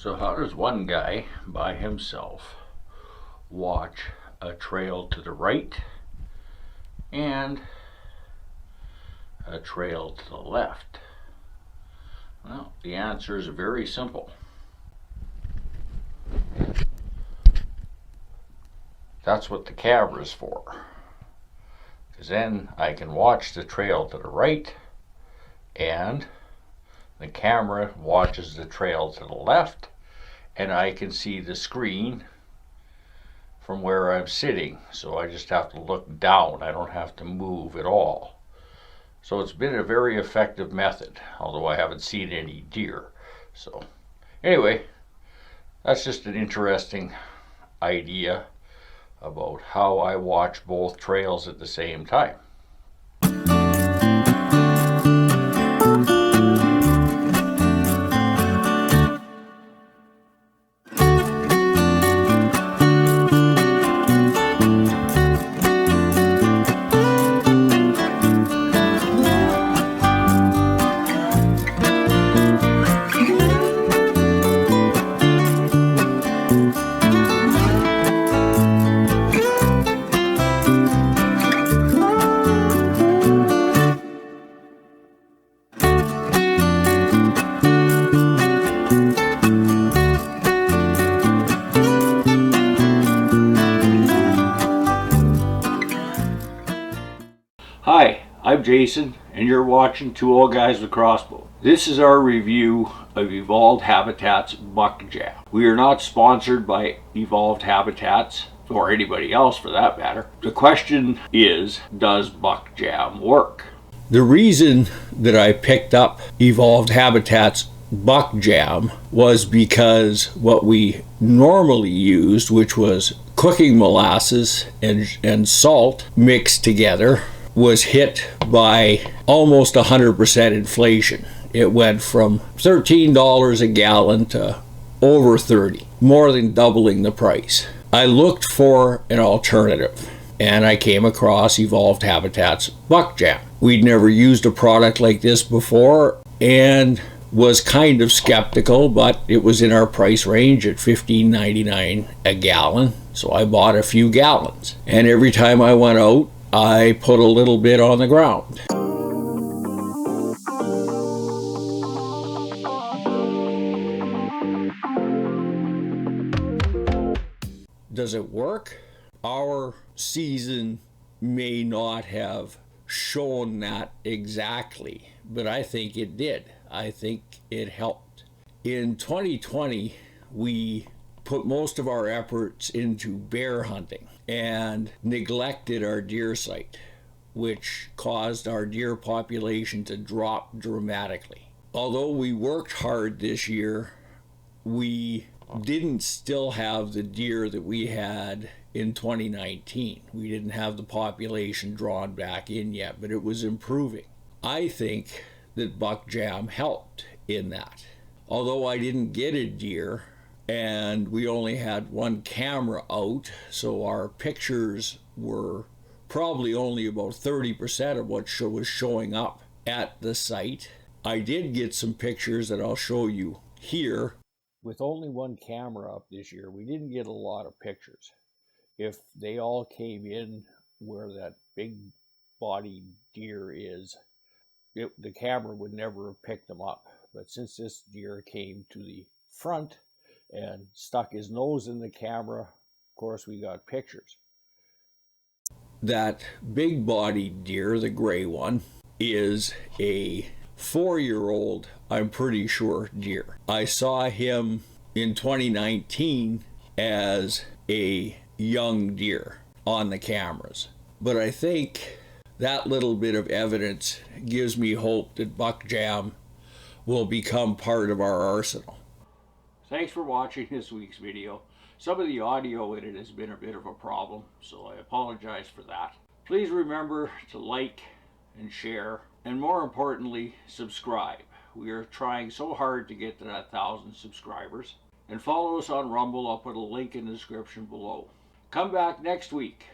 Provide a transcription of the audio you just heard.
So how does one guy by himself watch a trail to the right and a trail to the left? Well, the answer is very simple. That's what the camera is for. Because then I can watch the trail to the right and the camera watches the trail to the left, and I can see the screen from where I'm sitting. So I just have to look down. I don't have to move at all. So it's been a very effective method, although I haven't seen any deer. So anyway, that's just an interesting idea about how I watch both trails at the same time. Hi, I'm Jason, and you're watching Two Old Guys with Crossbow. This is our review of Evolved Habitat's Buck Jam. We are not sponsored by Evolved Habitats, or anybody else for that matter. The question is, does Buck Jam work? The reason that I picked up Evolved Habitat's Buck Jam was because what we normally used, which was cooking molasses and salt mixed together, was hit by almost 100% inflation. It went from $13 a gallon to over $30, more than doubling the price. I looked for an alternative, and I came across Evolved Habitat's Buck Jam. We'd never used a product like this before and was kind of skeptical, but it was in our price range at $15.99 a gallon, so I bought a few gallons. And every time I went out, I put a little bit on the ground. Does it work? Our season may not have shown that exactly, but I think it did. I think it helped. In 2020, we put most of our efforts into bear hunting and neglected our deer site, which caused our deer population to drop dramatically. Although we worked hard this year, we didn't still have the deer that we had in 2019. We didn't have the population drawn back in yet, but it was improving. I think that Buck Jam helped in that. Although I didn't get a deer, and we only had one camera out, so our pictures were probably only about 30% of what was showing up at the site. I did get some pictures that I'll show you here. With only one camera up this year, we didn't get a lot of pictures. If they all came in where that big bodied deer is, the camera would never have picked them up. But since this deer came to the front and stuck his nose in the camera, of course we got pictures. That big bodied deer, the gray one, is a 4-year-old, I'm pretty sure, deer. I saw him in 2019 as a young deer on the cameras. But I think that little bit of evidence gives me hope that Buck Jam will become part of our arsenal. Thanks for watching this week's video. Some of the audio in it has been a bit of a problem, so I apologize for that. Please remember to like and share, and more importantly, subscribe. We are trying so hard to get to that 1,000 subscribers. And follow us on Rumble. I'll put a link in the description below. Come back next week.